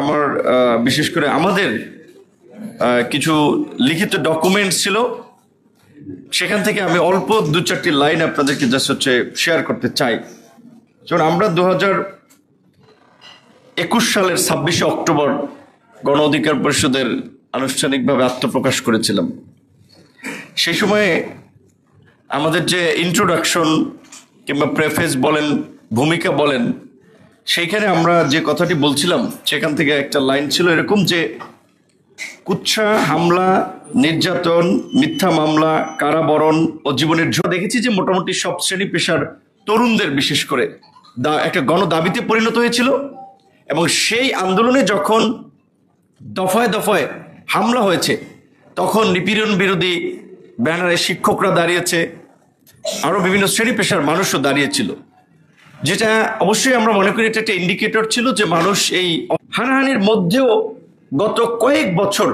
আমার বিশেষ করে আমাদের কিছু লিখিত ডকুমেন্টস ছিল, সেখান থেকে আমি অল্প দু চারটি লাইন আপনাদেরকে জাস্ট শেয়ার করতে চাই। যেমন আমরা 2021 সালের 26শে অক্টোবর গণ অধিকার পরিষদের আনুষ্ঠানিকভাবে আত্মপ্রকাশ করেছিলাম। সেই সময়ে আমাদের যে ইন্ট্রোডাকশন কিংবা প্রেফেস বলেন, ভূমিকা বলেন, সেইখানে আমরা যে কথাটি বলছিলাম সেখান থেকে একটা লাইন ছিল এরকম যে কুৎসা, হামলা, নির্যাতন, মিথ্যা মামলা, কারাবরণ ও জীবনের দেখেছি যে মোটামুটি সব শ্রেণী পেশার তরুণদের বিশেষ করে একটা গণদাবিতে পরিণত হয়েছিল। এবং সেই আন্দোলনে যখন দফায় দফায় হামলা হয়েছে, তখন নিপীড়ন বিরোধী ব্যানারে শিক্ষকরা দাঁড়িয়েছে, আরো বিভিন্ন শ্রেণী পেশার মানুষও দাঁড়িয়েছিল, যেটা অবশ্যই আমরা মনে করি এটা একটা ইন্ডিকেটর ছিল যে মানুষ এই হানাহানির মধ্যেও গত কয়েক বছর